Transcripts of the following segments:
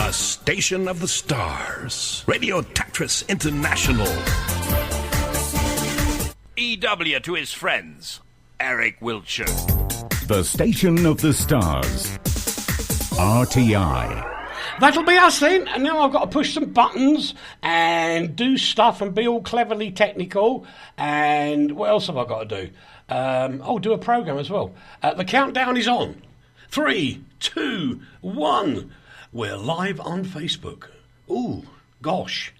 The station of the stars. Radio Tatras International. EW to his friends. Eric Wiltsher. The station of the stars. RTI. That'll be us then, and now I've got to push some buttons and do stuff and be all cleverly technical. And what else have I got to do? Do a programme as well. The countdown is on. 3, 2, 1. We're live on Facebook. Ooh, gosh.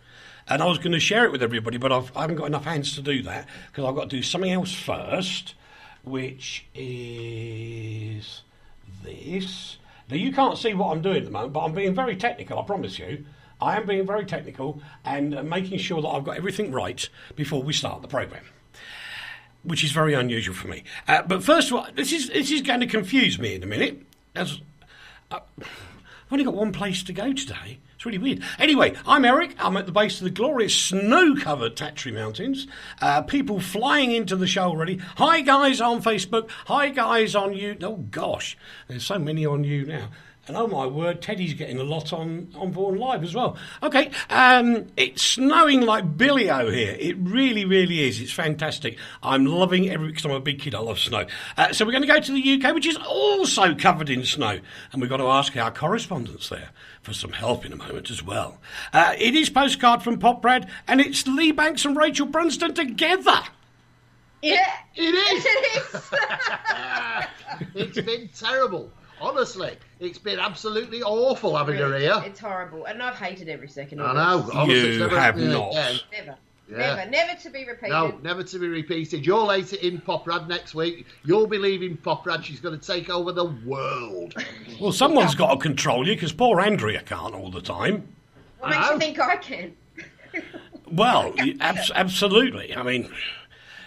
And I was going to share it with everybody, but I haven't got enough hands to do that because I've got to do something else first, which is this. Now, you can't see what I'm doing at the moment, but I'm being very technical, I promise you. I am being very technical and making sure that I've got everything right before we start the programme, which is very unusual for me. But first of all, this is going to confuse me in a minute. I've only got one place to go today. It's really weird. Anyway, I'm Eric. I'm at the base of the glorious snow-covered Tatry Mountains. People flying into the show already. Hi, guys on Facebook. Hi, guys on you. Oh, gosh. There's so many on you now. And oh, my word, Teddy's getting a lot on Born Live as well. OK, it's snowing like Billy-O here. It really, really is. It's fantastic. I'm loving every... because I'm a big kid, I love snow. So we're going to go to the UK, which is also covered in snow. And we've got to ask our correspondents there for some help in a moment as well. It is Postcard from Poprad, and it's Leigh Banks and Rachel Brunsden together. Yeah, It is. it is. It's been terrible. Honestly, it's been absolutely awful having her here. It's horrible, and I've hated every second I of know. it. Honestly, You it's never have happened not. again. Never to be repeated. No, never to be repeated. You're later in Poprad next week. You'll be leaving Poprad. She's going to take over the world. Well, someone's got to control you, because poor Andrea can't all the time. What makes you think I can? Well, absolutely. I mean,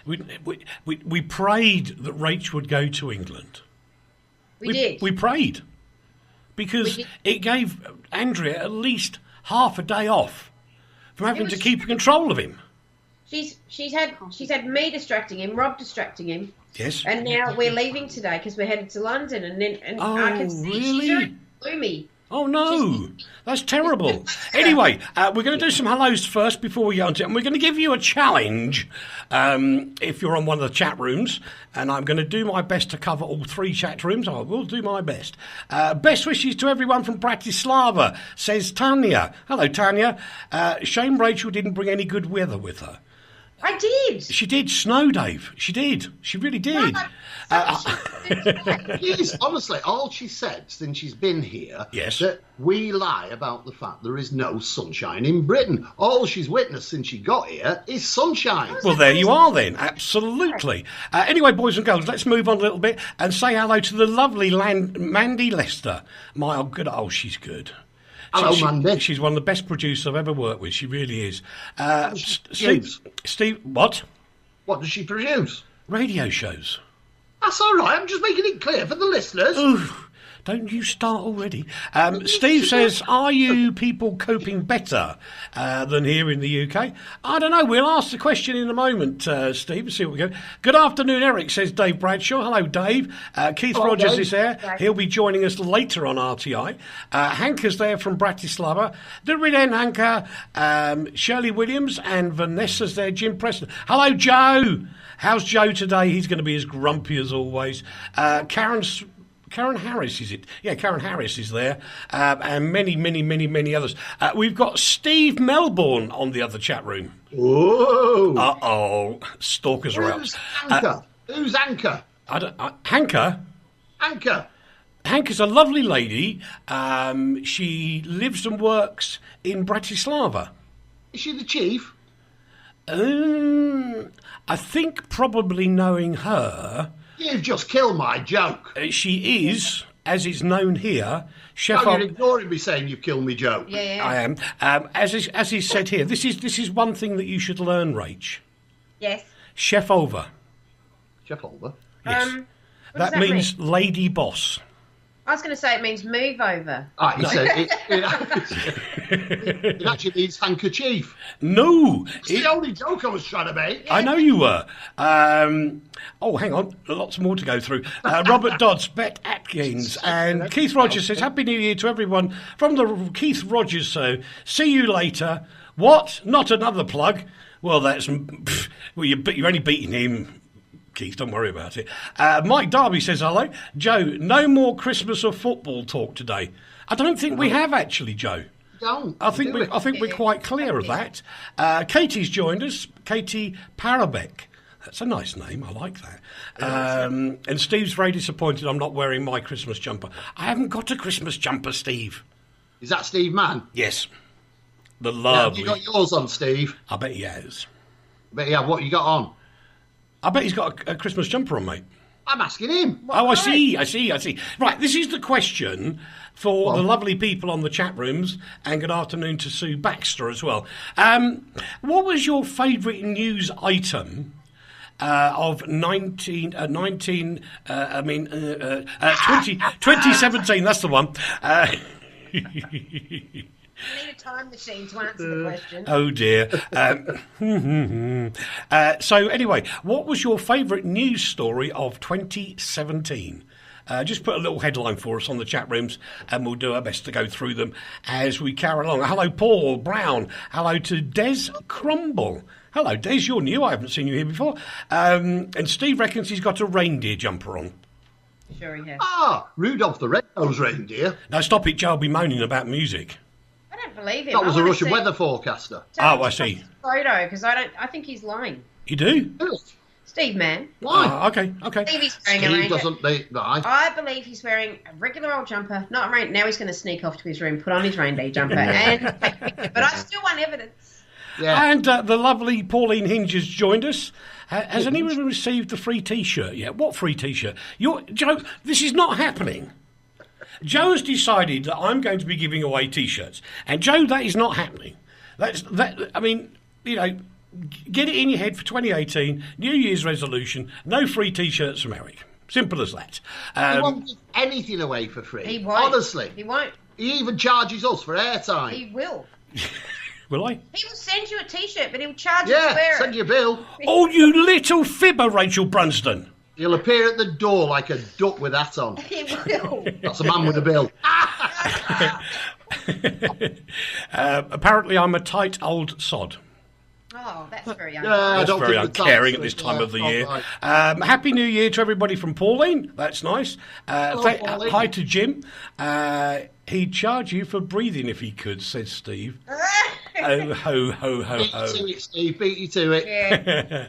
we prayed that Rach would go to England. We did. We prayed. Because it gave Andrea at least half a day off from having to keep control of him. She's had me distracting him, Rob distracting him. Yes. And now we're leaving today because we're headed to London, and Oh, I can see really? she's very gloomy. Oh, no. That's terrible. Anyway, we're going to do some hellos first before we go on to it. And we're going to give you a challenge if you're on one of the chat rooms. And I'm going to do my best to cover all 3 chat rooms. I will do my best. Best wishes to everyone from Bratislava, says Tanya. Hello, Tanya. Shame Rachel didn't bring any good weather with her. I did. She did. Snow, Dave. She did. She really did. Yes, honestly, all she said since she's been here, Yes. that we lie about the fact there is no sunshine in Britain. All she's witnessed since she got here is sunshine. Well, there you are then. Absolutely. Anyway, boys and girls, let's move on a little bit and say hello to the lovely Mandy Lester. My good. Oh, she's good. Hello, Mandy. She's one of the best producers I've ever worked with. She really is. Steve, what? What does she produce? Radio shows. That's all right. I'm just making it clear for the listeners. Ooh, don't you start already. Steve says, are you people coping better than here in the UK? I don't know. We'll ask the question in a moment, Steve, and see what we go. Good afternoon, Eric, says Dave Bradshaw. Hello, Dave. Keith Hello, Rogers Dave. is there. He'll be joining us later on RTI. Hanka's there from Bratislava. The Rid-En Hanka, Shirley Williams, and Vanessa's there, Jim Preston. Hello, Joe. How's Joe today? He's going to be as grumpy as always. Karen Harris, is it? Yeah, Karen Harris is there. And many others. We've got Steve Melbourne on the other chat room. Whoa. Uh-oh. Stalkers are out. Who's Anchor? Who's Anchor? Hanka? Anchor. Hanka's a lovely lady. She lives and works in Bratislava. Is she the chief? I think probably knowing her... You've just killed my joke. She is, as is known here, chef. Oh, you're ignoring me saying you've killed me joke. Yeah. I am. As is said here, this is one thing that you should learn, Rach. Yes. Chef over. Chef Olver. Yes. What does that means lady boss. I was going to say it means move over. He said it actually means handkerchief. No. It's the only joke I was trying to make. I know you were. Hang on. Lots more to go through. Robert Dodds, Bet Atkins, and Keith Rogers says, Happy New Year to everyone from the Keith Rogers Show. See you later. What? Not another plug? Well, that's... Well, you're only beating him... Keith, don't worry about it. Mike Darby says hello. Joe, no more Christmas or football talk today. I don't think we have actually, Joe. I think we're quite clear of that. Katie's joined us. Katie Parabek. That's a nice name. I like that. And Steve's very disappointed I'm not wearing my Christmas jumper. I haven't got a Christmas jumper, Steve. Is that Steve Mann? Yes. The lovely. Have you got yours on, Steve? I bet he has. But yeah, what you got on? I bet he's got a Christmas jumper on, mate. I'm asking him. I see. Right, this is the question for the lovely people on the chat rooms, and good afternoon to Sue Baxter as well. What was your favourite news item of 2017? That's the one. You need a time machine to answer the question. Oh dear. So anyway, what was your favourite news story of 2017? Just put a little headline for us on the chat rooms, and we'll do our best to go through them as we carry along. Hello, Paul Brown. Hello to Des Crumble. Hello, Des. You're new. I haven't seen you here before. And Steve reckons he's got a reindeer jumper on. Sure he has. Rudolph the Red-Nosed Reindeer. Now stop it, Joe. I'll be moaning about music. I don't believe him. That was a Russian weather forecaster. I see. Photo, because I think he's lying. You do? Steve Mann. Why? Okay. Stevie's wearing a reindeer. Right. I believe he's wearing a regular old jumper, not a reindeer. Now he's going to sneak off to his room, put on his reindeer jumper, and take a picture. But I still want evidence. Yeah. And the lovely Pauline Hinge has joined us. Has anyone received the free T-shirt yet? What free T-shirt? Joe, this is not happening. Joe has decided that I'm going to be giving away T-shirts. And, Joe, that is not happening. Get it in your head for 2018, New Year's resolution, no free T-shirts from Eric. Simple as that. He won't give anything away for free. He won't. Honestly. He won't. He even charges us for airtime. He will. Will I? He will send you a T-shirt, but he'll charge you to wear it. Send you a bill. Oh, you little fibber, Rachel Brunsden. He'll appear at the door like a duck with that on. He will. That's a man with a bill. Apparently, I'm a tight old sod. Oh, that's very That's very uncaring at this time of the year. Right. Happy New Year to everybody from Pauline. That's nice. Pauline. Hi to Jim. He'd charge you for breathing if he could, says Steve. Oh, ho, ho, ho, ho. Beat you to it, Steve. Beat you to it. Yeah.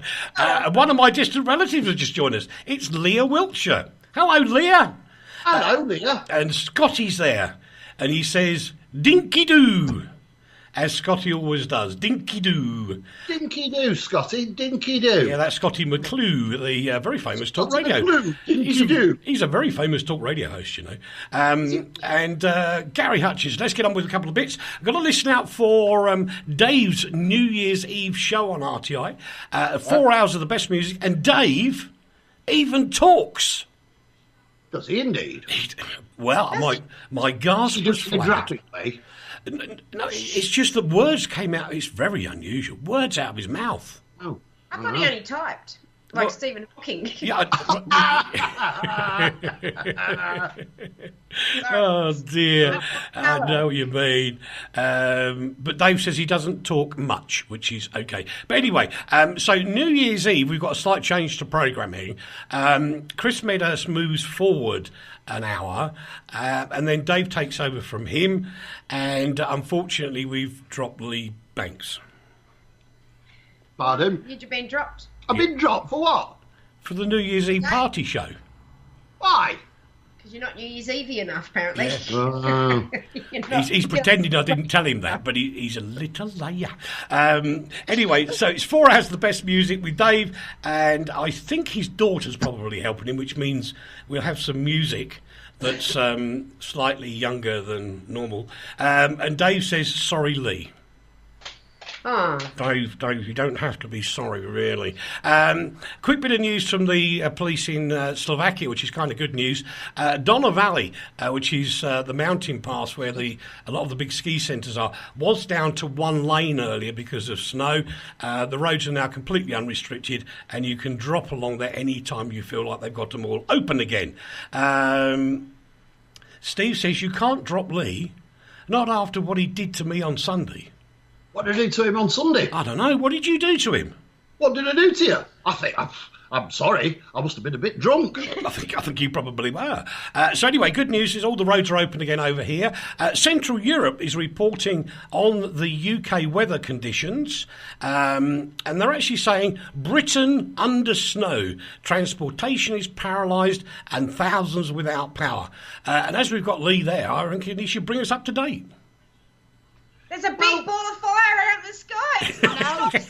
One of my distant relatives has just joined us. It's Leah Wiltsher. Hello, Leah. Hello, Leah. And Scotty's there. And he says, dinky-doo. As Scotty always does. Dinky-doo. Dinky-doo, Scotty. Dinky-doo. Yeah, that's Scotty McClue, the very famous talk Scotty radio. McClue. Dinky-doo. He's a very famous talk radio host, you know. And Gary Hutchins. Let's get on with a couple of bits. I've got to listen out for Dave's New Year's Eve show on RTI. 4 hours of the best music. And Dave even talks. Does he indeed? Well, my gasp was flat. Graphically. No, it's just that words came out. It's very unusual. Words out of his mouth. Oh. I thought he only typed. Like Stephen Hawking. Yeah. Oh, dear. I know what you mean. But Dave says he doesn't talk much, which is okay. But anyway, so New Year's Eve, we've got a slight change to programming. Chris Meadows moves forward an hour, and then Dave takes over from him, and unfortunately we've dropped Leigh Banks. Pardon? You've been dropped. I've been dropped for what? For the New Year's Eve party show. Why? Because you're not New Year's Eve enough, apparently. Yeah. He's pretending I didn't tell him that, but he's a little liar. Anyway, so it's 4 hours of the best music with Dave, and I think his daughter's probably helping him, which means we'll have some music that's slightly younger than normal. And Dave says, sorry, Leigh. Oh. Dave, you don't have to be sorry, really. Quick bit of news from the police in Slovakia, which is kind of good news. Donna Valley, which is the mountain pass where a lot of the big ski centres are, was down to one lane earlier because of snow. The roads are now completely unrestricted, and you can drop along there any time you feel like they've got them all open again. Steve says you can't drop Leigh, not after what he did to me on Sunday. What did I do to him on Sunday? I don't know. What did you do to him? What did I do to you? I think I'm sorry. I must have been a bit drunk. I think you probably were. So anyway, good news is all the roads are open again over here. Central Europe is reporting on the UK weather conditions, and they're actually saying Britain under snow, transportation is paralysed, and thousands without power. And as we've got Leigh there, I reckon he should bring us up to date. There's a big ball of fire out in the sky.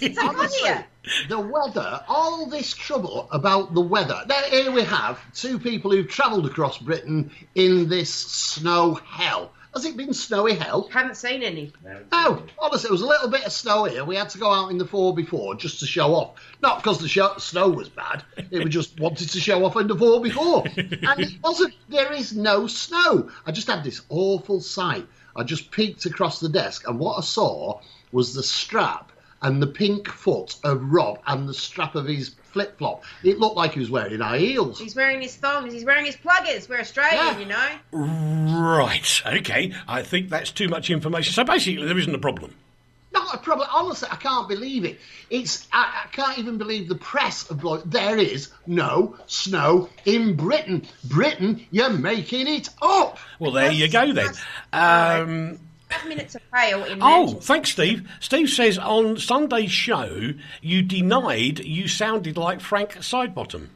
It's on here. The weather, all this trouble about the weather. Now, here we have two people who've travelled across Britain in this snow hell. Has it been snowy hell? Haven't seen any. No, honestly, it was a little bit of snow here. We had to go out in the 4x4 just to show off. Not because the snow was bad. We just wanted to show off in the 4x4. And it wasn't. There is no snow. I just had this awful sight. I just peeked across the desk, and what I saw was the strap and the pink foot of Rob and the strap of his flip-flop. It looked like he was wearing high heels. He's wearing his thongs. He's wearing his pluggers. We're Australian, you know. Right. OK. I think that's too much information. So basically, there isn't a problem. Not a problem. Honestly, I can't believe it. I can't even believe the press of there is no snow in Britain. Britain, you're making it up. Well, there you go then. 5 minutes of hail in Manchester. Thanks, Steve. Steve says on Sunday's show you denied you sounded like Frank Sidebottom.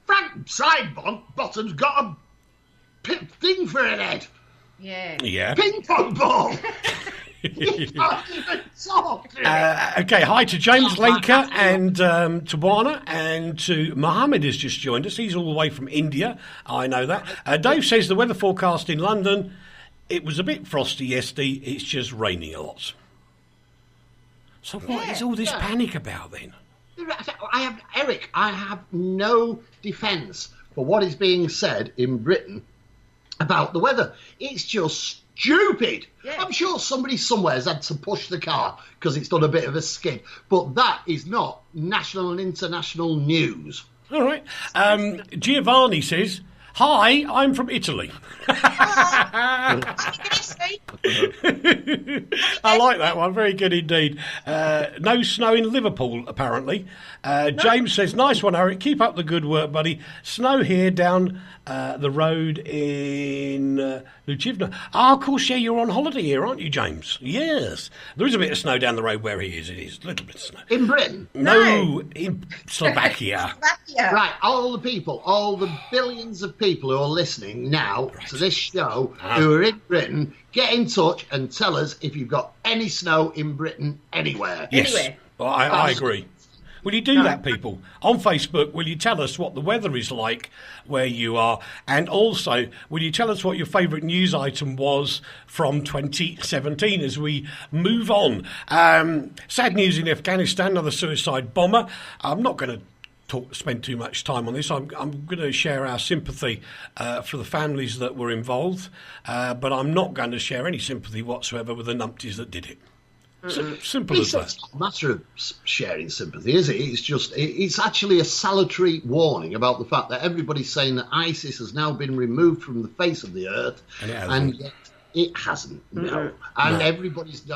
Frank Sidebottom's got a thing for an head. Yeah. Ping pong ball. You can't even talk to okay, hi to James Lenker and to Wana and to Mohammed has just joined us. He's all the way from India. I know that. Dave says the weather forecast in London, it was a bit frosty yesterday. It's just raining a lot. So what is all this panic about then? Eric, I have no defence for what is being said in Britain about the weather. It's just stupid. Yeah. I'm sure somebody somewhere has had to push the car because it's done a bit of a skid. But that is not national and international news. All right. Giovanni says, hi, I'm from Italy. I like that one. Very good indeed. No snow in Liverpool, apparently. James says, nice one, Eric. Keep up the good work, buddy. Snow here down the road in Lucivna. Of course, yeah, you're on holiday here, aren't you, James? Yes. There is a bit of snow down the road where he is. It is. A little bit of snow. In Britain? No, in Slovakia. Right, all the billions of people who are listening now to this show who are in Britain, get in touch and tell us if you've got any snow in Britain anywhere. Yes. Anywhere. Well, I agree. Will you do that, people? On Facebook, will you tell us what the weather is like where you are? And also, will you tell us what your favourite news item was from 2017 as we move on? Sad news in Afghanistan, another suicide bomber. I'm not going to spend too much time on this. I'm going to share our sympathy for the families that were involved, but I'm not going to share any sympathy whatsoever with the numpties that did it. Simple as that. It's not a matter of sharing sympathy, is it? It's actually a salutary warning about the fact that everybody's saying that ISIS has now been removed from the face of the earth, and yet it hasn't. No. And everybody's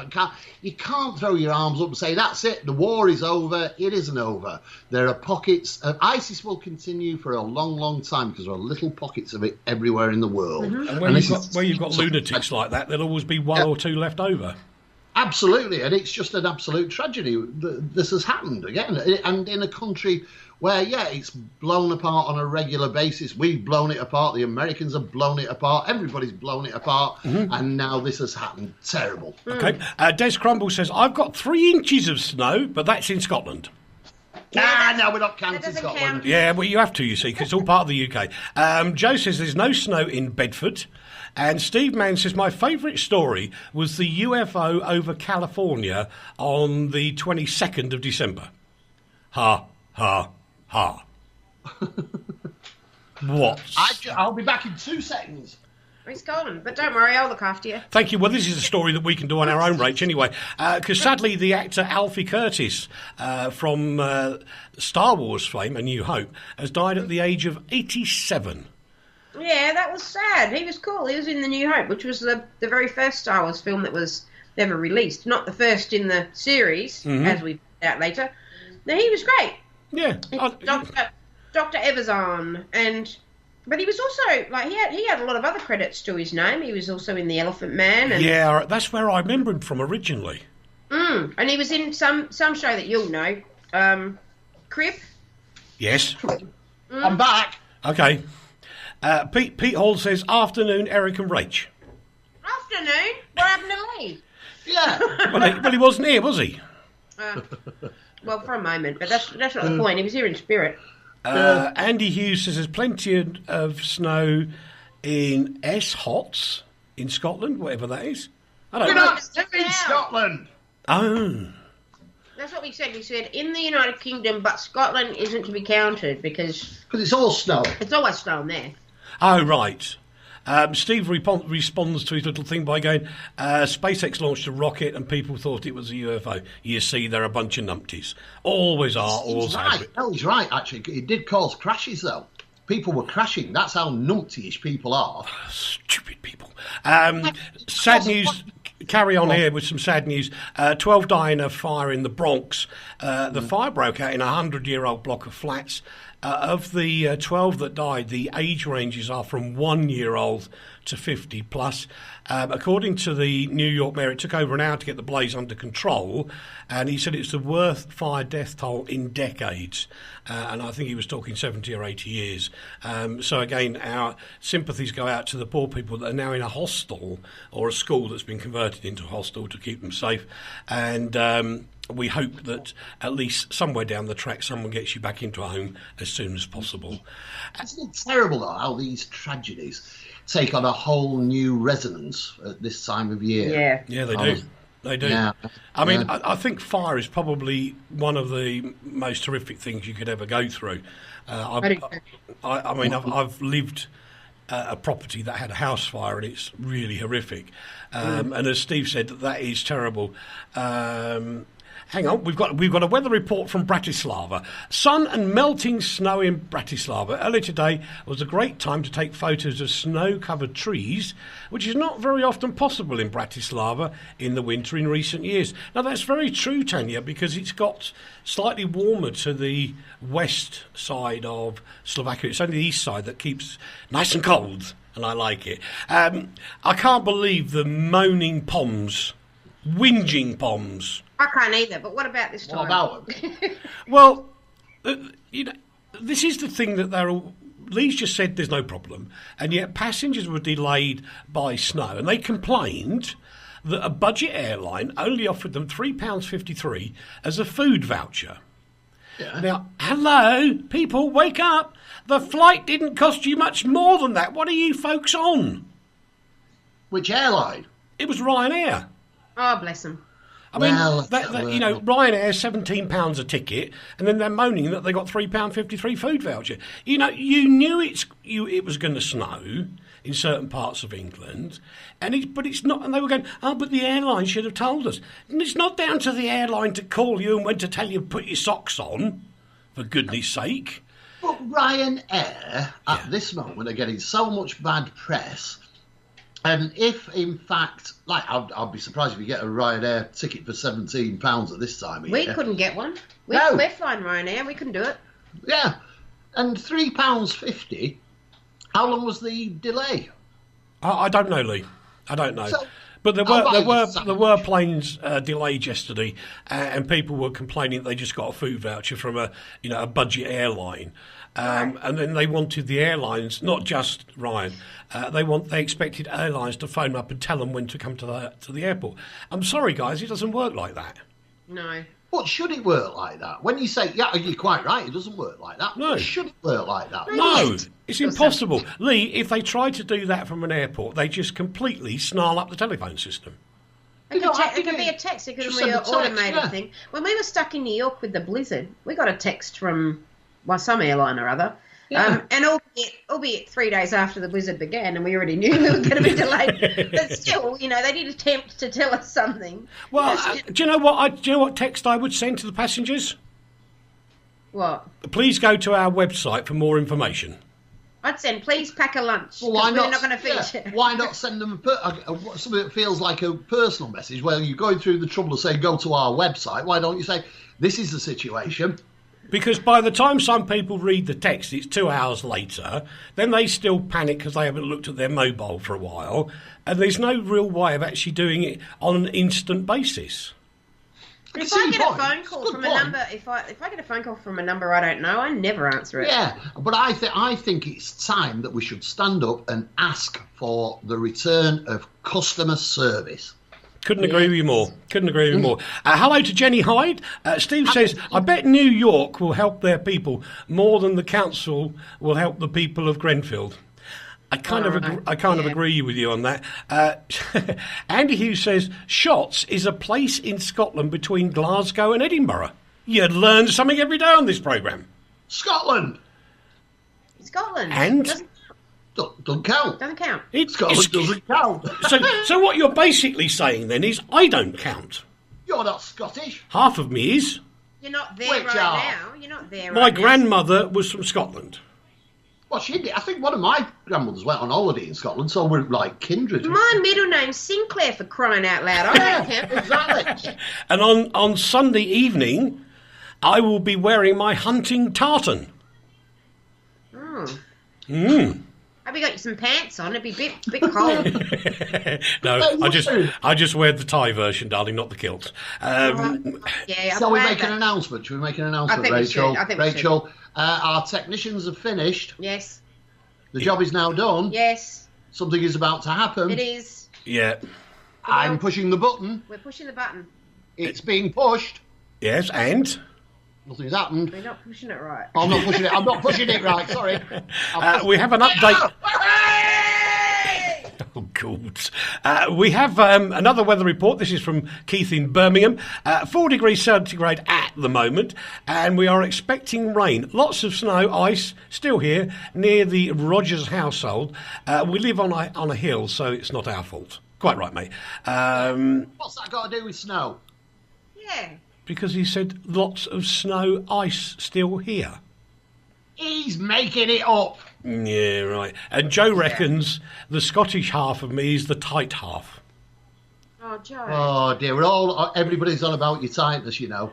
you can't throw your arms up and say that's it. The war is over. It isn't over. There are pockets of ISIS will continue for a long, long time because there are little pockets of it everywhere in the world. And where you've got lunatics like that, there'll always be one or two left over. Absolutely, and it's just an absolute tragedy that this has happened again, and in a country where, it's blown apart on a regular basis. We've blown it apart, the Americans have blown it apart, everybody's blown it apart, and now this has happened. Terrible. Okay, Des Crumble says, I've got 3 inches of snow, but that's in Scotland. No, we're not counting Scotland. Count. Yeah, well, you have to, you see, because it's all part of the UK. Joe says there's no snow in Bedford. And Steve Mann says, my favourite story was the UFO over California on the 22nd of December. Ha, ha, ha. What? I'll be back in 2 seconds. He's gone, but don't worry, I'll look after you. Thank you. Well, this is a story that we can do on our own, Rach, anyway. Because sadly, the actor Alfie Curtis from Star Wars fame, A New Hope, has died at the age of 87. Yeah, that was sad. He was cool. He was in The New Hope, which was the very first Star Wars film that was ever released. Not the first in the series, as we found out later. No, he was great. Yeah. Dr. Everson, but he was also, like, he had a lot of other credits to his name. He was also in The Elephant Man. And, yeah, that's where I remember him from originally. And he was in some show that you'll know, Crib. Yes. I'm back. Okay. Pete Hall says, afternoon, Eric and Rach. Afternoon? What happened to Leigh? Yeah. well, he wasn't here, was he? Well, for a moment, but that's not the point. He was here in spirit. Andy Hughes says there's plenty of snow in Eshots in Scotland, whatever that is. I don't We're know. not in Scotland. Oh. That's what we said. We said in the United Kingdom, but Scotland isn't to be counted because it's all snow. It's always snowing there. Oh, right. Steve responds to his little thing by going, SpaceX launched a rocket and people thought it was a UFO. You see, they're a bunch of numpties. Always are, always have been. No, he's right, actually. It did cause crashes, though. People were crashing. That's how numpty-ish people are. Stupid people. Sad news. Carry on here with some sad news. 12 die in a fire in the Bronx. The fire broke out in a 100-year-old block of flats. Of the 12 that died, the age ranges are from 1-year-old to 50 plus. According to the New York mayor, it took over an hour to get the blaze under control, and he said it's the worst fire death toll in decades. And I think he was talking 70 or 80 years. So again, our sympathies go out to the poor people that are now in a hostel or a school that's been converted into a hostel to keep them safe. And we hope that at least somewhere down the track someone gets you back into a home as soon as possible. Isn't it terrible, though, how these tragedies take on a whole new resonance at this time of year? Yeah, they do. They do. Yeah. I mean, I think fire is probably one of the most horrific things you could ever go through. I mean, I've lived a property that had a house fire, and it's really horrific. And as Steve said, that is terrible. Hang on, we've got a weather report from Bratislava. Sun and melting snow in Bratislava. Earlier today was a great time to take photos of snow-covered trees, which is not very often possible in Bratislava in the winter in recent years. Now, that's very true, Tanya, because it's got slightly warmer to the west side of Slovakia. It's only the east side that keeps nice and cold, and I like it. I can't believe the moaning poms, whinging poms. I can't either, but what about this time? What about them? Well, this is the thing that Leigh's just said there's no problem, and yet passengers were delayed by snow, and they complained that a budget airline only offered them £3.53 as a food voucher. Yeah. Now, hello, people, wake up. The flight didn't cost you much more than that. What are you folks on? Which airline? It was Ryanair. Oh, bless them. I mean, Ryanair, £17 a ticket, and then they're moaning that they got £3.53 food voucher. You knew it was going to snow in certain parts of England, but it's not. And they were going, but the airline should have told us. And it's not down to the airline to call you and when to tell you to put your socks on, for goodness sake. But Ryanair, at this moment, are getting so much bad press. And if, in fact, I'd be surprised if you get a Ryanair ticket for £17 at this time of year. We couldn't get one. No. We're flying Ryanair. We couldn't do it. Yeah. And £3.50, how long was the delay? I don't know, Leigh. I don't know. So, but there were planes delayed yesterday, and people were complaining that they just got a food voucher from a budget airline. And then they wanted the airlines, not just Ryan, they expected airlines to phone up and tell them when to come to the airport. I'm sorry, guys, it doesn't work like that. No. But should it work like that? When you say, yeah, you're quite right, it doesn't work like that. No. But should it work like that? No, it's impossible. Leigh, if they tried to do that from an airport, they just completely snarl up the telephone system. It could be a text. It could be an automated thing. When we were stuck in New York with the blizzard, we got a text from some airline or other. Yeah. And albeit 3 days after the blizzard began, and we already knew we were going to be delayed, but still, they did attempt to tell us something. Well, do you know what text I would send to the passengers? What? Please go to our website for more information. I'd send, please pack a lunch. Well, why not? We're not going to feature. Yeah, why not send them something that feels like a personal message where you're going through the trouble of saying, go to our website. Why don't you say, this is the situation? Because by the time some people read the text, it's 2 hours later. Then they still panic because they haven't looked at their mobile for a while. And there's no real way of actually doing it on an instant basis. If I get a phone call from a number, if I get a phone call from a number I don't know, I never answer it. Yeah, but I think it's time that we should stand up and ask for the return of customer service. Couldn't agree with you more. Hello to Jenny Hyde. Steve says, I bet New York will help their people more than the council will help the people of Grenfell. I kind of agree with you on that. Andy Hughes says, Shotts is a place in Scotland between Glasgow and Edinburgh. You'd learn something every day on this programme. Scotland. And? Doesn't count. Doesn't count. Scotland doesn't count. So what you're basically saying then is I don't count. You're not Scottish. Half of me is. You're not there now. You're not there My grandmother was from Scotland. Well, she did. I think one of my grandmothers went on holiday in Scotland, so we're like kindred. My middle name's Sinclair, for crying out loud. I don't count. Exactly. And on Sunday evening, I will be wearing my hunting tartan. Oh. Mm. Have you got you some pants on? It'd be a bit cold. No, I just wear the tie version, darling, not the kilt. Shall we make an announcement? Should we make an announcement, Rachel? I think we should. Our technicians have finished. Yes. The job is now done. Yes. Something is about to happen. It is. Yeah. I'm pushing the button. We're pushing the button. It's being pushed. Yes, and? Nothing's happened. We're not pushing it right. I'm not pushing it. I'm not pushing it right. Sorry. We have an update. Oh, God. We have another weather report. This is from Keith in Birmingham. 4 degrees centigrade at the moment, and we are expecting rain. Lots of snow, ice, still here near the Rogers household. We live on a hill, so it's not our fault. Quite right, mate. What's that got to do with snow? Yeah. Because he said lots of snow, ice still here. He's making it up. Yeah, right. And Joe reckons the Scottish half of me is the tight half. Oh, Joe. Oh, dear. Everybody's on about your tightness, you know.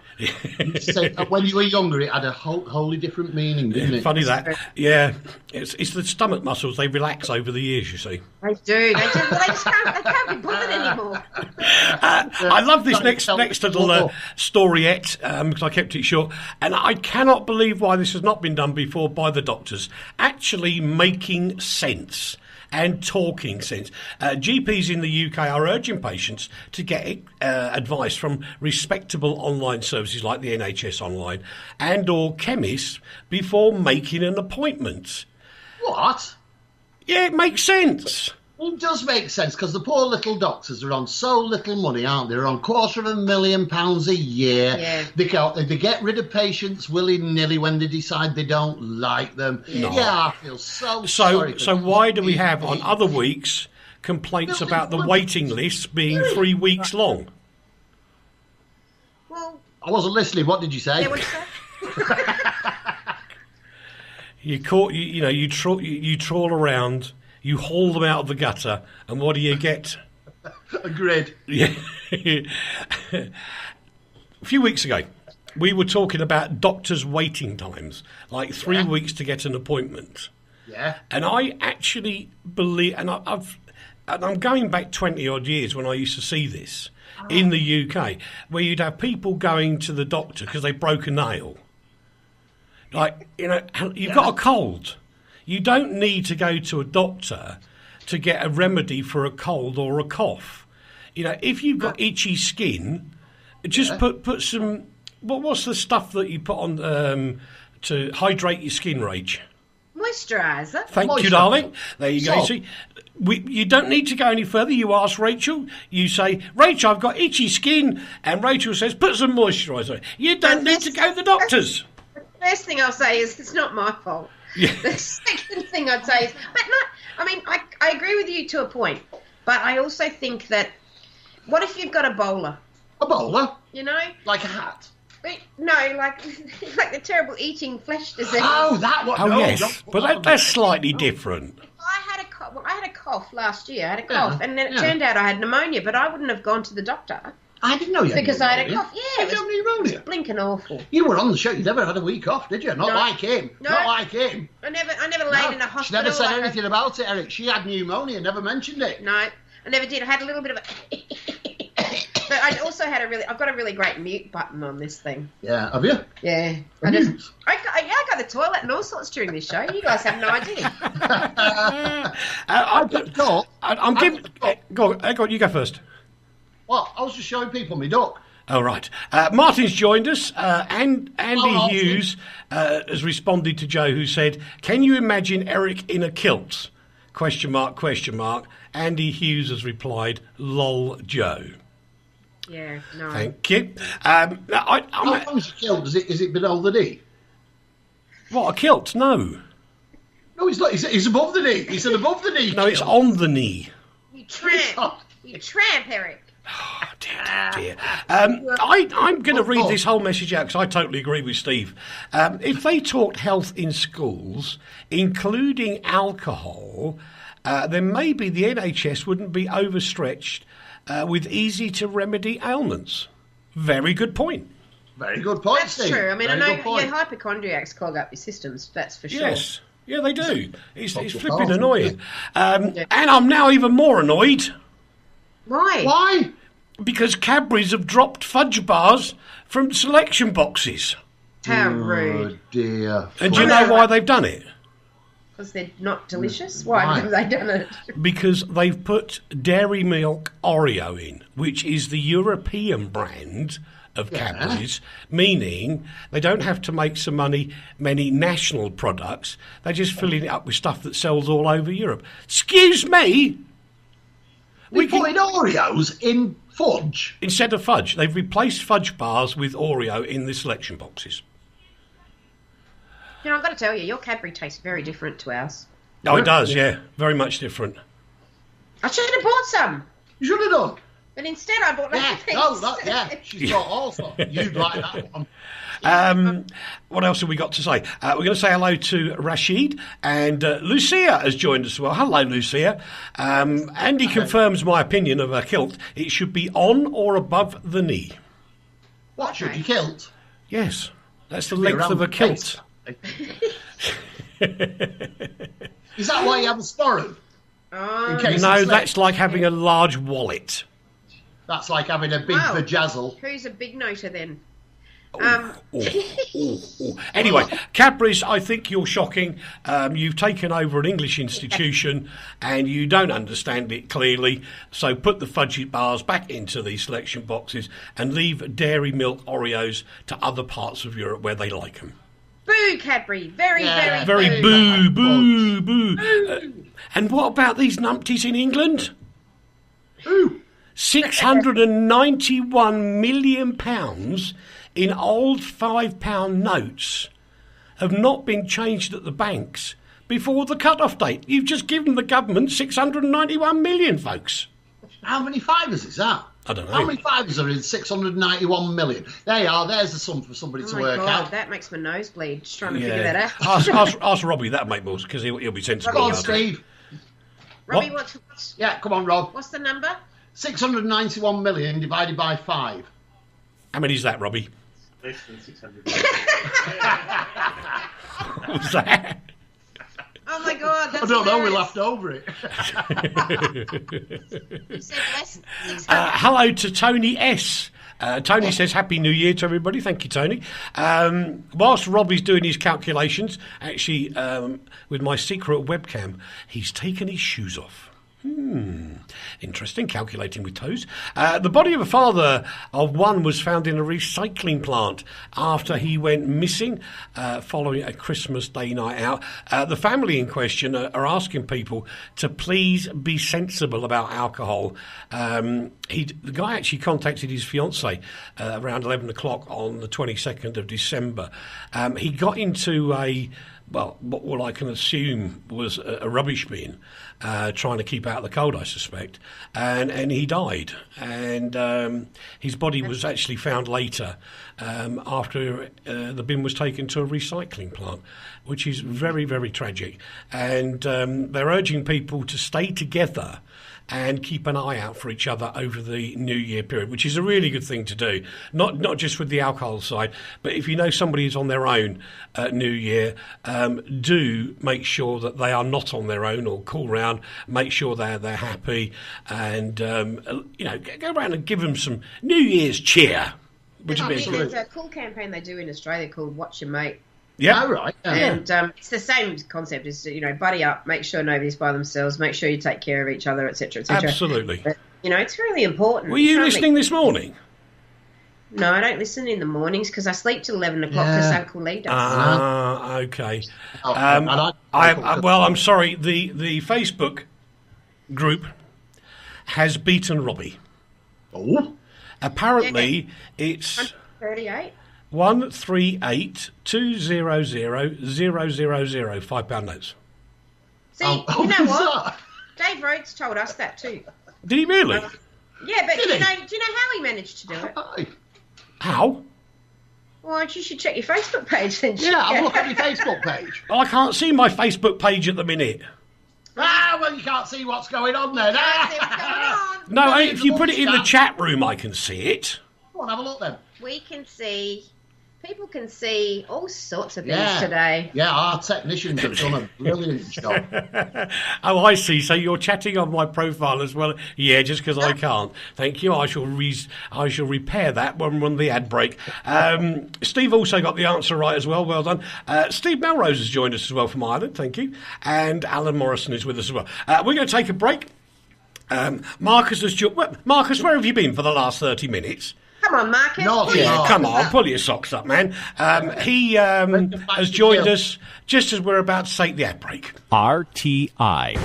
When you were younger, it had a wholly different meaning, didn't it? Funny that. Yeah. It's the stomach muscles. They relax over the years, you see. They do. They can't be bothered anymore. I love this next little storiette, because I kept it short. And I cannot believe why this has not been done before by the doctors. Actually making sense. And talking sense. GPs in the UK are urging patients to get advice from respectable online services like the NHS Online and or chemists before making an appointment. What? Yeah, it makes sense. It does make sense, because the poor little doctors are on so little money, aren't they? They're on £250,000 a year. Yeah. They get rid of patients willy-nilly when they decide they don't like them. No. Yeah, I feel so sorry. So why do we have on other weeks complaints about the waiting lists being 3 weeks long? Well, I wasn't listening. What did you say? yeah, what'd you say? You trawl around. You haul them out of the gutter, and what do you get? A grid. Yeah. A few weeks ago, we were talking about doctors' waiting times, like 3 weeks to get an appointment. Yeah. And I actually believe, and I'm going back 20 odd years when I used to see this in the UK, where you'd have people going to the doctor because they broke a nail. Like, you've got a cold. You don't need to go to a doctor to get a remedy for a cold or a cough. If you've got itchy skin, just put some what's the stuff that you put on to hydrate your skin, Rach? Moisturiser. Thank you, darling. There you go. See, you don't need to go any further. You ask Rachel. You say, Rachel, I've got itchy skin. And Rachel says, put some moisturiser. You don't need to go to the doctors. The first thing I'll say is it's not my fault. Yeah. The second thing I'd say is, I agree with you to a point. But I also think that, what if you've got a bowler? A bowler? You know? Like a hat? No, like the terrible eating flesh disease. Oh, that one. Oh, no, yes. But that's slightly different. I had a cough last year. I had a cough, and then it turned out I had pneumonia, but I wouldn't have gone to the doctor. I didn't know you had because pneumonia. I had a cough. Yeah, Did you have pneumonia? Blinking awful. You were on the show. You never had a week off, did you? Not like him. No. Not like him. I never laid in a hospital. She never said anything about it, Eric. She had pneumonia. Never mentioned it. No, I never did. I had a little bit of a. But I also had I've got a really great mute button on this thing. Yeah, have you? Yeah. I got the toilet and all sorts during this show. You guys have no idea. Go on, you go first. Well, I was just showing people my duck. Oh, right. Martin's joined us, and Andy Hughes has responded to Joe, who said, can you imagine Eric in a kilt? ? Andy Hughes has replied, lol, Joe. Yeah, no. Thank you. How long's a kilt? Is it below the knee? What, a kilt? No. No, it's not. It's above the knee. It's an above the knee. No, it's on the knee. You tramp. You tramp, Eric. Oh, dear. I'm going to read this whole message out because I totally agree with Steve. If they taught health in schools, including alcohol, then maybe the NHS wouldn't be overstretched with easy-to-remedy ailments. Very good point. Very good point, That's Steve. true. I mean, Very I know good point. hypochondriacs clog up your systems, that's for sure. Yes. Yeah, they do. It's flipping annoying. And I'm now even more annoyed. Why? Why? Because Cadbury's have dropped fudge bars from selection boxes. How rude. Oh, dear. And do you know why they've done it? Because they're not delicious? Why have they done it? Because they've put Dairy Milk Oreo in, which is the European brand of Cadbury's, meaning they don't have to make many national products. They're just filling it up with stuff that sells all over Europe. Excuse me? We're putting Oreos in fudge? Instead of fudge. They've replaced fudge bars with Oreo in the selection boxes. You know, I've got to tell you, your Cadbury tastes very different to ours. Oh, it does, yeah. Very much different. I should have bought some. You should have done. But instead I bought She's got all sorts. You'd like that one. What else have we got to say? We're going to say hello to Rashid, and Lucia has joined us as well. Hello, Lucia. Andy confirms my opinion of a kilt. It should be on or above the knee. What, should you kilt? Yes, that's the length of a kilt. Is that why you have a sporran? No, that's like having a large wallet. That's like having a big vajazzle. Who's a big noter then? Anyway, Cadbury's, I think you're shocking. You've taken over an English institution and you don't understand it clearly. So put the fudgy bars back into these selection boxes and leave Dairy Milk Oreos to other parts of Europe where they like them. Boo, Cadbury. Very boo. And what about these numpties in England? Ooh. £691 million in old £5 notes have not been changed at the banks before the cut-off date. You've just given the government 691 million, folks. How many fivers is that? I don't know. How many fivers are in 691 million? There you are. There's the sum for somebody to work out. That makes my nose bleed, just trying to figure that out. ask Robbie, that'll make more, because he'll be sensible. Come on, Steve. Robbie, what's... Yeah, come on, Rob. What's the number? 691 million divided by 5. How many is that, Robbie? Less than 600. What was that? Oh my God, that's I don't know, we hilarious. laughed over it. You said less than 600. Hello to Tony S. Tony says Happy New Year to everybody. Thank you, Tony. Whilst Robbie's doing his calculations, actually, with my secret webcam, he's taken his shoes off. Interesting, calculating with toes. The body of a father of one was found in a recycling plant after he went missing following a Christmas Day night out. The family in question are asking people to please be sensible about alcohol. The guy actually contacted his fiancée around 11 o'clock on the 22nd of December. He got into what I can assume was a rubbish bin, trying to keep out the cold, I suspect, and he died. And his body was actually found later after the bin was taken to a recycling plant, which is very, very tragic. And they're urging people to stay together and keep an eye out for each other over the New Year period, which is a really good thing to do. Not just with the alcohol side, but if you know somebody is on their own at New Year, do make sure that they are not on their own, or call round, make sure they're happy, and go around and give them some New Year's cheer. Which would be there's a cool campaign they do in Australia called Watch Your Mate. Yeah, right. And it's the same concept. Is buddy up, make sure nobody's by themselves, make sure you take care of each other, etc., etc. Absolutely. But, it's really important. Were you listening this morning? No, I don't listen in the mornings because I sleep till 11 o'clock because Uncle Leigh does. Okay. I'm sorry. The Facebook group has beaten Robbie. Oh. Apparently, it's 38. 138 200 000 £5 notes. See, you know what? Dave Rhodes told us that too. Did he really? Yeah, but do you know how he managed to do it? How? Well, you should check your Facebook page then. Yeah, I'll look at your Facebook page. I can't see my Facebook page at the minute. Well, you can't see what's going on there. No, if you put it in the chat room, I can see it. Go on, have a look then. We can see... People can see all sorts of things today. Yeah, our technicians have done a brilliant job. Oh, I see. So you're chatting on my profile as well. Yeah, just because I can't. Thank you. I shall repair that when the ad break. Steve also got the answer right as well. Well done. Steve Melrose has joined us as well from Ireland. Thank you. And Alan Morrison is with us as well. We're going to take a break. Marcus has Marcus, where have you been for the last 30 minutes? Come on, Marcus. Come on, pull your socks up, man. He has joined us just as we're about to take the ad break. RTI.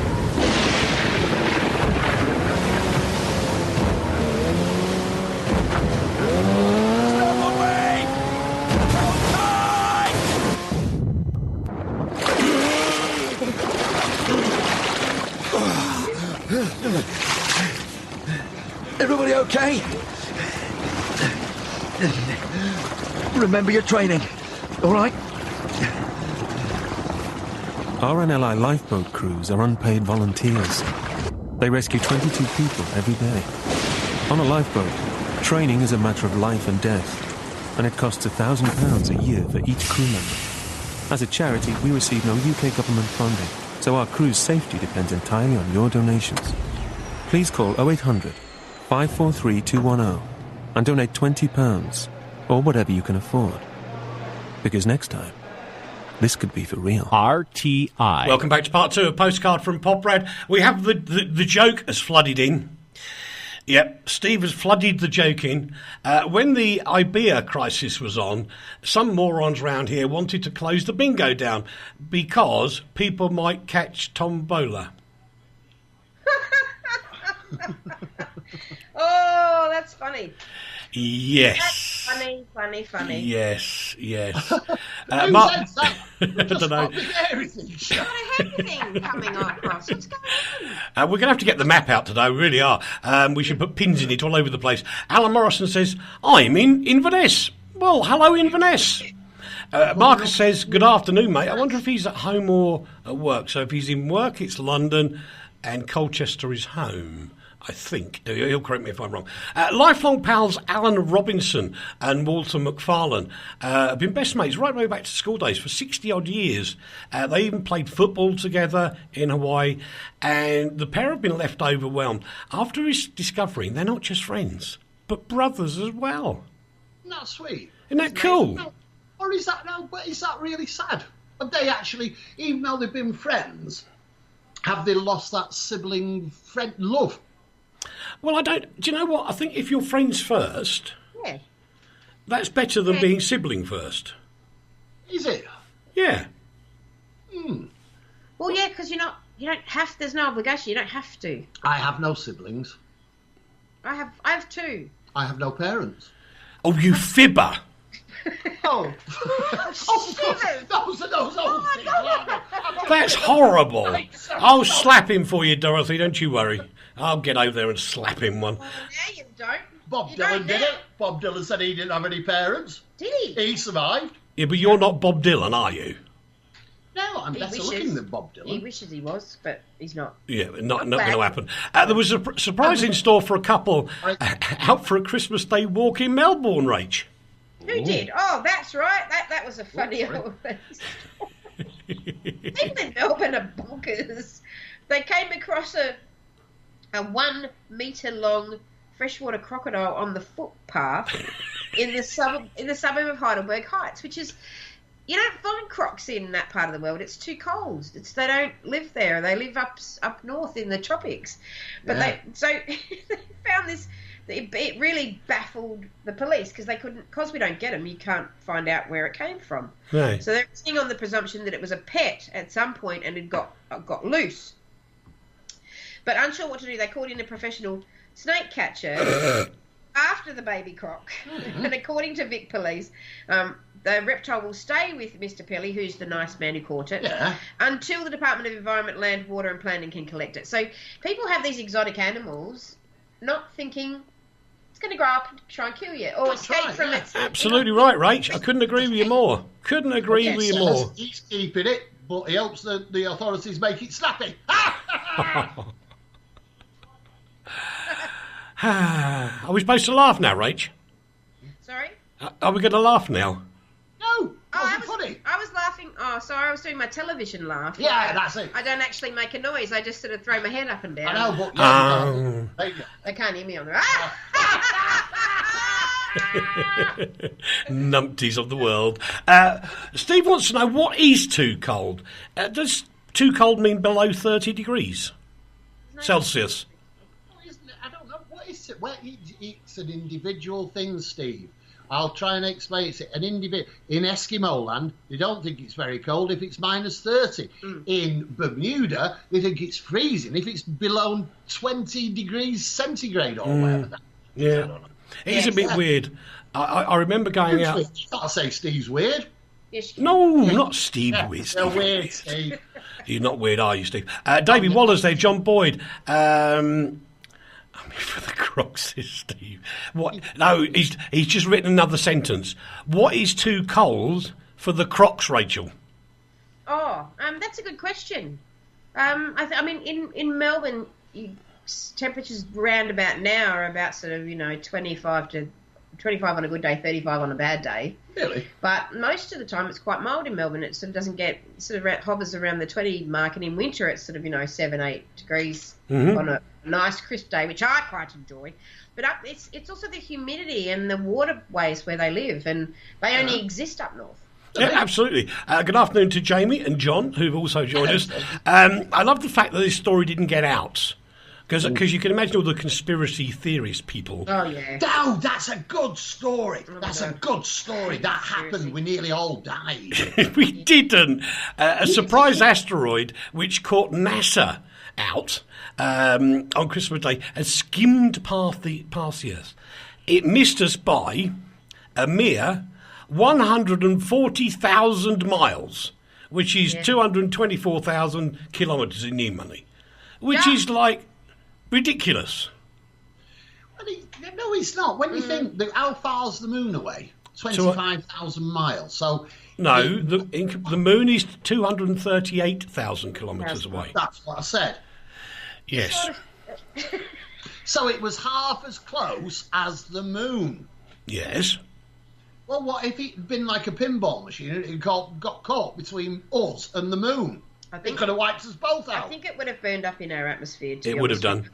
Everybody okay? Remember your training, all right? RNLI lifeboat crews are unpaid volunteers. They rescue 22 people every day. On a lifeboat, training is a matter of life and death, and it costs £1,000 a year for each crew member. As a charity, we receive no UK government funding, so our crew's safety depends entirely on your donations. Please call 0800 543 210 and donate £20 or whatever you can afford. Because next time, this could be for real. RTI. Welcome back to part 2 of Postcard from Poprad. We have the joke has flooded in. Yep, Steve has flooded the joke in. When the IBEA crisis was on, some morons round here wanted to close the bingo down because people might catch tombola. Oh, that's funny. Yes. That's funny. Yes. I don't know. Everything coming across. What's going on? We're going to have to get the map out today, we really are. We should put pins in it all over the place. Alan Morrison says, I'm in Inverness. Well, hello, Inverness. Marcus says, good afternoon, mate. I wonder if he's at home or at work. So if he's in work, it's London, and Colchester is home. I think. He'll correct me if I'm wrong. Lifelong pals Alan Robinson and Walter McFarlane have been best mates right way back to school days for 60-odd years. They even played football together in Hawaii, and the pair have been left overwhelmed after discovering they're not just friends, but brothers as well. Isn't that sweet? Isn't that cool? No, or is that really sad? Have they actually, even though they've been friends, Have they lost that sibling friend love? Well, I don't. Do you know what? I think if you're friends first, Yeah. that's better than being sibling first. Is it? Yeah. Well, yeah, because you don't have. There's no obligation. You don't have to. I have no siblings. I have 2. I have no parents. Oh, you fibber! Oh. Those old things. That's horrible. I'll slap him for you, Dorothy. Don't you worry. I'll get over there and slap him one. Well, now you don't. Bob You Dylan don't did now. it. Bob Dylan said he didn't have any parents. Did he? He survived. Yeah, but you're not Bob Dylan, are you? No, I'm better looking than Bob Dylan. He wishes he was, but he's not. Yeah, not going to happen. There was a surprise in store for a couple out for a Christmas Day walk in Melbourne, Rach. Who did? Oh, that's right. That was a funny old People in Melbourne are bonkers. They came across a 1 metre long freshwater crocodile on the footpath in the suburb of Heidelberg Heights, which is, you don't find crocs in that part of the world. It's too cold. They don't live there. They live up north in the tropics. But they found this. It really baffled the police because we don't get them. You can't find out where it came from. Right. So they're sitting on the presumption that it was a pet at some point and it got loose. But unsure what to do, they called in a professional snake catcher after the baby croc. And according to Vic Police, the reptile will stay with Mr. Pelly, who's the nice man who caught it, until the Department of Environment, Land, Water and Planning can collect it. So people have these exotic animals not thinking it's going to grow up and try and kill you or escape from it. Absolutely right, Rach. I couldn't agree with you more. He's keeping it, but he hopes that the authorities make it snappy. Are we supposed to laugh now, Rach? Sorry? Are we going to laugh now? No, wasn't funny. I was laughing. Oh, sorry, I was doing my television laugh. Yeah, that's it. I don't actually make a noise. I just sort of throw my head up and down. I know, but They can't hear me on the... Numpties of the world. Steve wants to know, what is too cold? Does too cold mean below 30 degrees Celsius? I don't know. What is it? Well, it's an individual thing, Steve. I'll try and explain it. In Eskimo land, they don't think it's very cold if it's minus 30. In Bermuda, they think it's freezing if it's below 20 degrees centigrade or whatever that is. Yeah. It is a bit weird. I remember going out... You can't say Steve's weird. No, not Steve Weird. You're weird, Steve. You're not weird, are you, Steve? David Waller's there, John Boyd. For the crocs, says Steve. What? No, he's just written another sentence. What is too cold for the crocs, Rachel? Oh, that's a good question. I mean, in Melbourne, temperatures round about now are about sort of 25 on a good day, 35 on a bad day. Really? But most of the time, it's quite mild in Melbourne. It sort of doesn't get hovers around the 20 mark, and in winter, it's sort of 7-8 degrees on a nice crisp day, which I quite enjoy. But it's also the humidity and the waterways where they live, and they only exist up north. Yeah, absolutely. Good afternoon to Jamie and John, who've also joined us. I love the fact that this story didn't get out. Because you can imagine all the conspiracy theorist people. Oh, yeah. Oh, that's a good story. That's a good story. That happened. We nearly all died. We didn't. A surprise asteroid which caught NASA out on Christmas Day has skimmed past the Earth. It missed us by a mere 140,000 miles, which is 224,000 kilometres in new money, which is like... ridiculous. No, it's not. When you think, how far's the moon away? 25,000 miles. So no, the moon is 238,000 kilometres away. That's what I said. Yes. So it was half as close as the moon. Yes. Well, what if it had been like a pinball machine and it got caught between us and the moon? I think it could have wiped us both out. I think it would have burned up in our atmosphere. It would have done.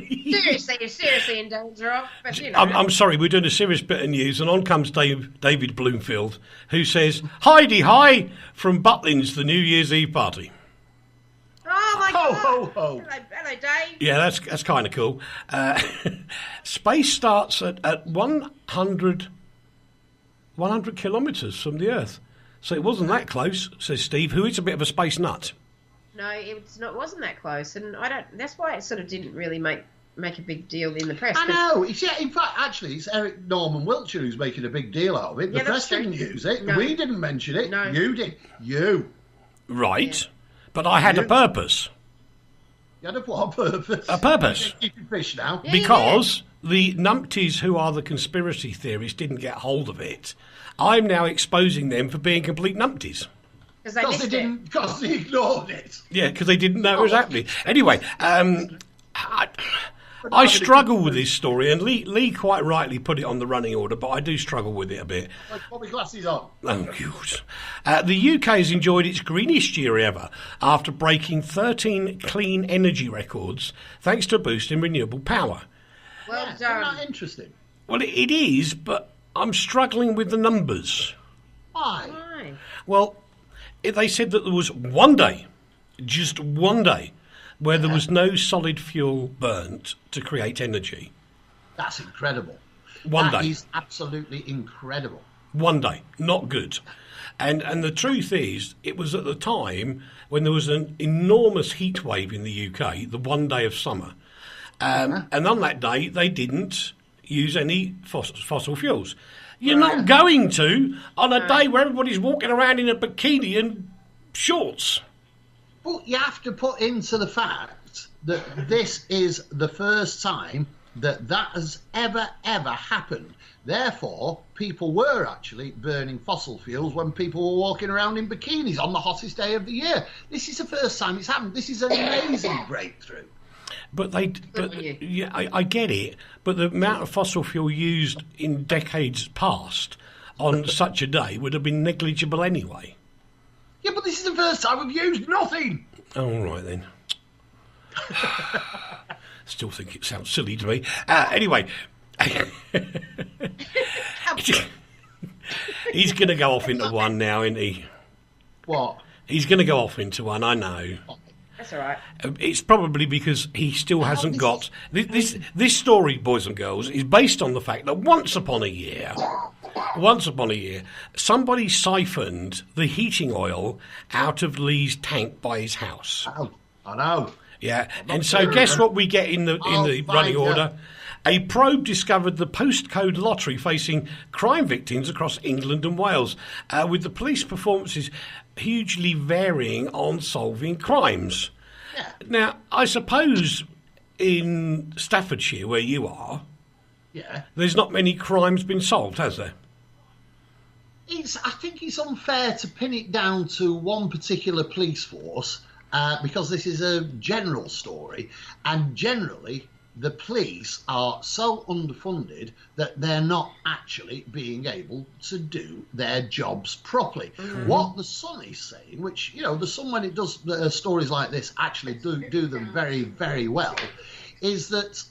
Seriously in danger of. But, I'm sorry, we're doing a serious bit of news, and on comes David Bloomfield, who says, "Heidi hi from Butlins, the New Year's Eve party." Ho, ho, ho. Hello, Dave. Yeah, that's kind of cool. Space starts at 100 kilometres from the Earth. So it wasn't that close, says Steve, who is a bit of a space nut. No, it wasn't that close, and that's why it sort of didn't really make a big deal in the press. I know. In fact, actually, it's Eric Wiltsher who's making a big deal out of it. The press didn't use it. No. We didn't mention it. No. You did. You. Right. Yeah. But I had a purpose. You had what purpose? A purpose. You're keeping fish now. Because the numpties who are the conspiracy theorists didn't get hold of it. I'm now exposing them for being complete numpties. Because they ignored it. Yeah, because they didn't know it was happening. Anyway, I struggle with this story, and Leigh quite rightly put it on the running order, but I do struggle with it a bit. Put my glasses on. Oh, God. The UK has enjoyed its greenest year ever after breaking 13 clean energy records thanks to a boost in renewable power. Well done. Isn't that interesting? Well, it is, but I'm struggling with the numbers. Why? Well, they said that there was one day, just one day, where there was no solid fuel burnt to create energy. That's incredible. One day. That is absolutely incredible. One day. Not good. And the truth is, it was at the time when there was an enormous heat wave in the UK, the one day of summer. And on that day, they didn't use any fossil fuels. You're not going to on a day where everybody's walking around in a bikini and shorts. But you have to put into the fact that this is the first time that has ever happened. Therefore, people were actually burning fossil fuels when people were walking around in bikinis on the hottest day of the year. This is the first time it's happened. This is an amazing breakthrough. But I get it. But the amount of fossil fuel used in decades past on such a day would have been negligible anyway. Yeah, but this is the first time we've used nothing. Oh, all right then. Still think it sounds silly to me. Anyway, he's going to go off into one now, isn't he? What? He's going to go off into one. I know. That's all right. It's probably because he still hasn't got... This story, boys and girls, is based on the fact that once upon a year, somebody siphoned the heating oil out of Leigh's tank by his house. Oh, I know. Yeah, and so guess what we get in the running order? A probe discovered the postcode lottery facing crime victims across England and Wales, with the police performances hugely varying on solving crimes. Yeah. Now, I suppose in Staffordshire, where you are, there's not many crimes been solved, has there? I think it's unfair to pin it down to one particular police force because this is a general story, and generally the police are so underfunded that they're not actually being able to do their jobs properly. Mm-hmm. What the Sun is saying, which, the Sun, when it does stories like this, actually do them very, very well, is that,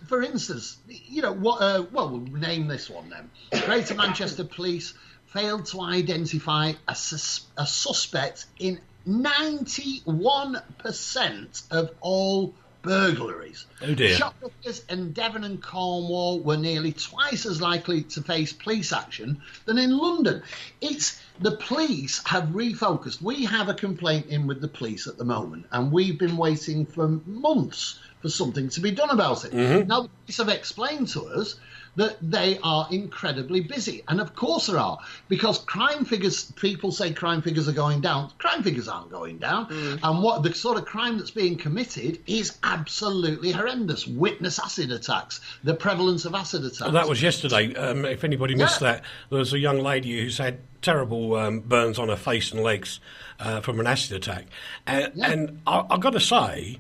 for instance, we'll name this one then. Greater Manchester Police failed to identify a suspect in 91% of all burglaries. Oh dear. Shoplifters in Devon and Cornwall were nearly twice as likely to face police action than in London. The police have refocused. We have a complaint in with the police at the moment, and we've been waiting for months for something to be done about it. Mm-hmm. Now, the police have explained to us that they are incredibly busy. And of course there are, because crime figures, people say crime figures are going down. Crime figures aren't going down. Mm. And what the sort of crime that's being committed is absolutely horrendous. Witness acid attacks, the prevalence of acid attacks. Well, that was yesterday. If anybody missed that, there was a young lady who's had terrible burns on her face and legs from an acid attack. And I've got to say,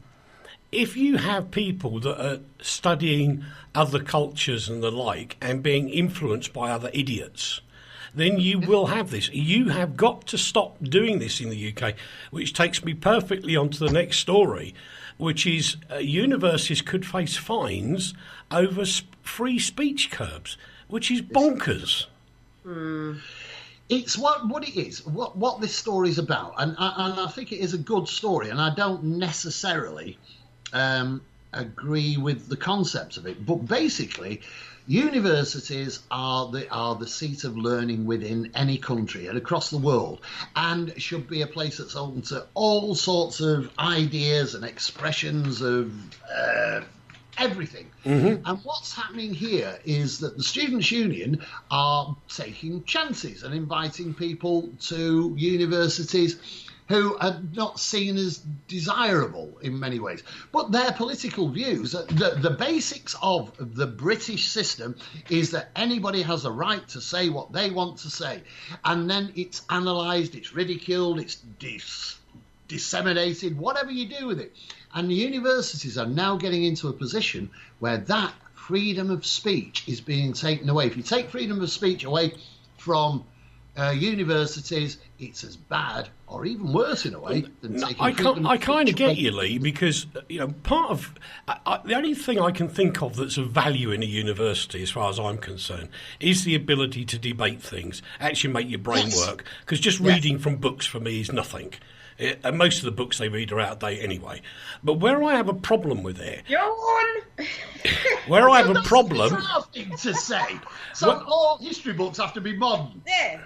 if you have people that are studying other cultures and the like and being influenced by other idiots, then you will have this. You have got to stop doing this in the UK, which takes me perfectly onto the next story, which is universities could face fines over free speech curbs, which is bonkers. It's what it is, what this story is about, and I think it is a good story, and I don't necessarily agree with the concept of it, but basically, universities are the seat of learning within any country and across the world, and should be a place that's open to all sorts of ideas and expressions of everything. And what's happening here is that the Students' Union are taking chances and inviting people to universities who are not seen as desirable in many ways. But their political views, the basics of the British system is that anybody has a right to say what they want to say. And then it's analysed, it's ridiculed, it's disseminated, whatever you do with it. And the universities are now getting into a position where that freedom of speech is being taken away. If you take freedom of speech away from universities, it's as bad or even worse in a way than taking I kind of get you, Leigh, because part of the only thing I can think of that's of value in a university, as far as I'm concerned, is the ability to debate things, actually make your brain work. Because just reading from books for me is nothing. And most of the books they read are out of date anyway. But where I have a problem with it... where I have a problem... That's a thing to say. So all history books have to be modern. Yeah.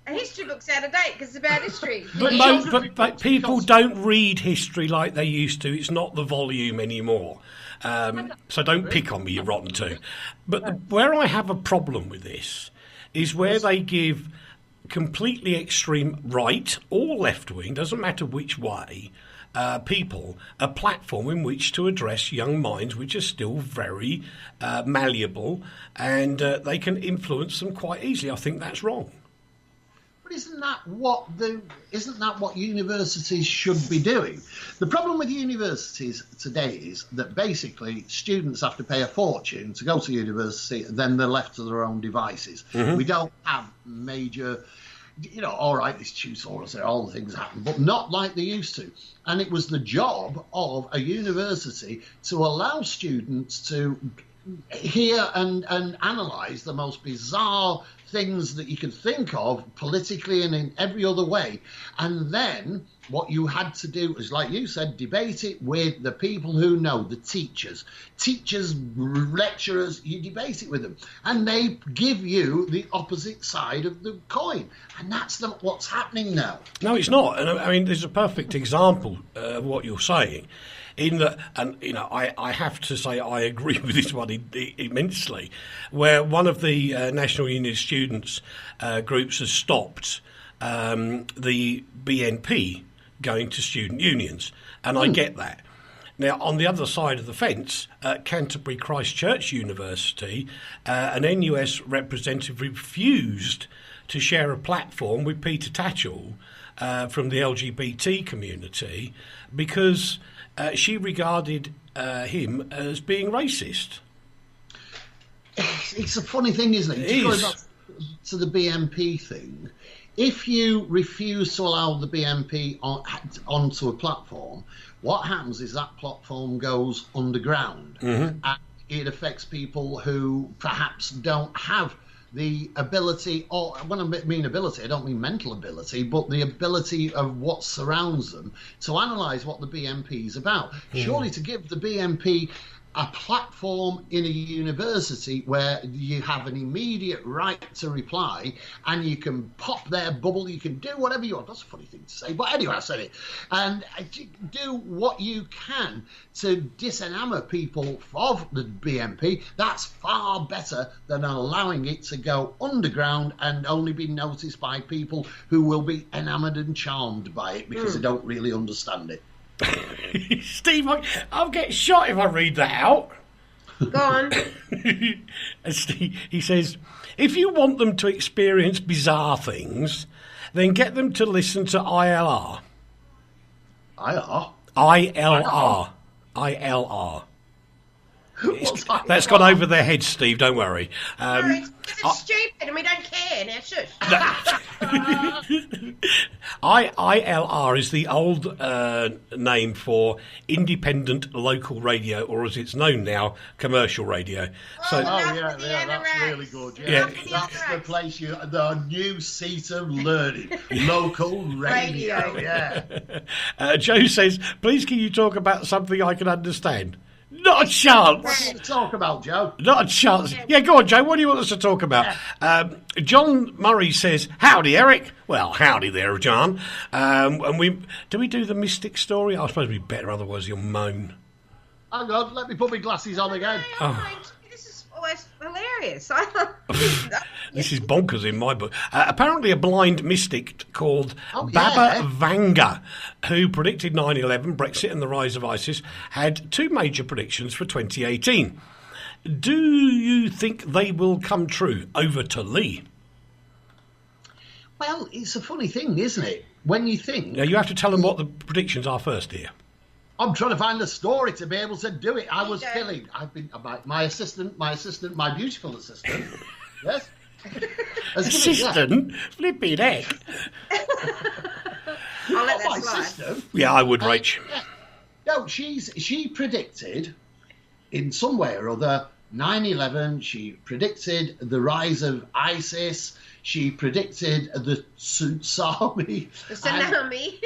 A history book's out of date because it's about history. But people don't read history like they used to. It's not the volume anymore. So don't pick on me, you rotten two. But where I have a problem with this is where they give completely extreme right or left-wing, doesn't matter which way, people a platform in which to address young minds which are still very malleable, and they can influence them quite easily. I think that's wrong. But isn't that what universities should be doing? The problem with universities today is that basically students have to pay a fortune to go to university, and then they're left to their own devices. We don't have major... all right, this tutorials, all the things happen, but not like they used to. And it was the job of a university to allow students to hear and analyse the most bizarre things that you could think of politically and in every other way. And then what you had to do is, like you said, debate it with the people who know, the teachers, lecturers, you debate it with them. And they give you the opposite side of the coin. And that's not what's happening now. No, it's not. And I mean, there's a perfect example of what you're saying. In that, and I have to say I agree with this one immensely, where one of the National Union Students groups has stopped the BNP going to student unions, and I get that. Now, on the other side of the fence, at Canterbury Christ Church University, an NUS representative refused to share a platform with Peter Tatchell from the LGBT community because she regarded him as being racist. It's a funny thing, isn't it? Just going back to the BNP thing, if you refuse to allow the BNP onto a platform, what happens is that platform goes underground, and it affects people who perhaps don't have the ability, or when I mean ability, I don't mean mental ability, but the ability of what surrounds them to analyse what the BNP is about. Surely to give the BNP a platform in a university where you have an immediate right to reply and you can pop their bubble, you can do whatever you want. That's a funny thing to say, but anyway, I said it. And do what you can to disenamor people of the BNP. That's far better than allowing it to go underground and only be noticed by people who will be enamoured and charmed by it because they don't really understand it. Steve, I'll get shot if I read that out. Go on. Steve, he says, if you want them to experience bizarre things, then get them to listen to ILR. ILR? ILR. ILR. That's gone over their heads, Steve. Don't worry. No, it's stupid, and we don't care. Now, shush. ILR is the old name for independent local radio, or as it's known now, commercial radio. That's really good. Yeah. That's the place the new seat of learning, local radio. Yeah. Joe says, "Please, can you talk about something I can understand?" Not a chance. What do you want to talk about, Joe? Not a chance. Yeah, go on, Joe. What do you want us to talk about? John Murray says, "Howdy, Eric." Well, howdy there, John. And do we do the Mystic story? I suppose it'd be better, otherwise you'll moan. Hang on, let me put my glasses on again. This is always hilarious. This is bonkers in my book. Apparently a blind mystic called Baba Vanga, who predicted 9/11, Brexit and the rise of ISIS, had two major predictions for 2018. Do you think they will come true? Over to Leigh. Well, it's a funny thing, isn't it? When you think... Now, you have to tell them what the predictions are first, dear. I'm trying to find the story to be able to do it. I was killing. I've been... My beautiful assistant... Yes? Assistant? Flipping heck. I'll let that my slide. system. Yeah, I would, Rach. No, she predicted in some way or other 9/11. She predicted the rise of ISIS. She predicted the tsunami. The tsunami.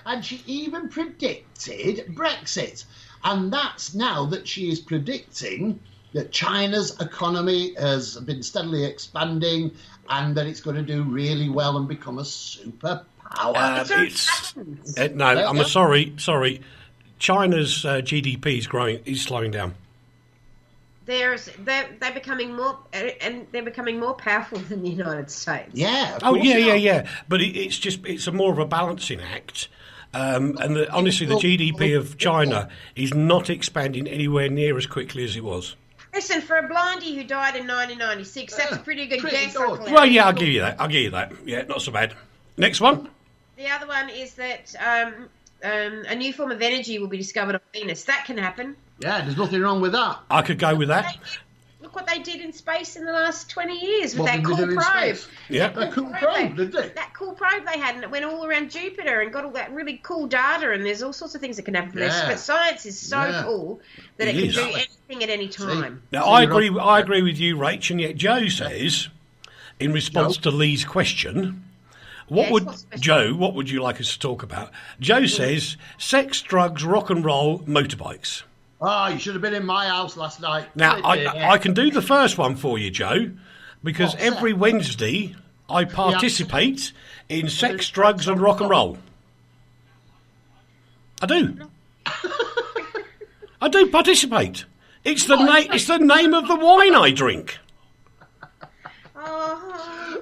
And she even predicted Brexit. And that's now that she is predicting that China's economy has been steadily expanding and that it's going to do really well and become a superpower. I'm sorry. China's GDP is slowing down. They're becoming more, and they're becoming more powerful than the United States. Yeah. Yeah. But it's more of a balancing act. Honestly, the GDP of China is not expanding anywhere near as quickly as it was. Listen, for a blindie who died in 1996, that's a pretty good guess. Well, yeah, I'll give you that. Yeah, not so bad. Next one. The other one is that a new form of energy will be discovered on Venus. That can happen. Yeah, there's nothing wrong with that. I could go with that. Look what they did in space in the last 20 years with that cool probe. Yeah, that cool probe, did they? That cool probe they had, and it went all around Jupiter and got all that really cool data, and there's all sorts of things that can happen from this. But science is so cool that it can do anything at any time. Now, I agree with you, Rach, and yet Joe says, in response to Leigh's question... What would you like us to talk about? Joe says, sex, drugs, rock and roll, motorbikes. Oh, you should have been in my house last night. Now, I can do the first one for you, Joe, because every Wednesday I participate in sex, drugs and rock and roll. I do. I do participate. It's the name of the wine I drink.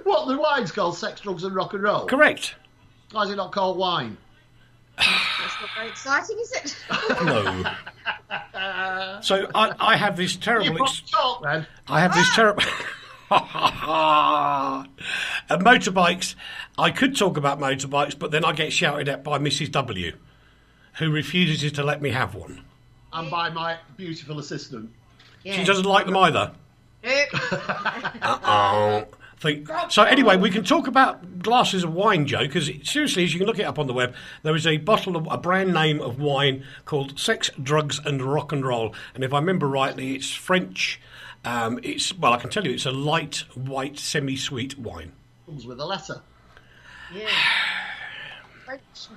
What, the wine's called Sex, Drugs and Rock and Roll? Correct. Why is it not called wine? That's not very exciting, is it? No. So I have this terrible... then. I have this terrible... motorbikes. I could talk about motorbikes, but then I get shouted at by Mrs. W, who refuses to let me have one. And by my beautiful assistant. Yeah. She doesn't like them either. So anyway, we can talk about glasses of wine, Joe, because seriously, as you can look it up on the web, there is a bottle of a brand name of wine called Sex, Drugs and Rock and Roll. And if I remember rightly, it's French. I can tell you it's a light, white, semi-sweet wine. Comes with a letter. Yeah. That's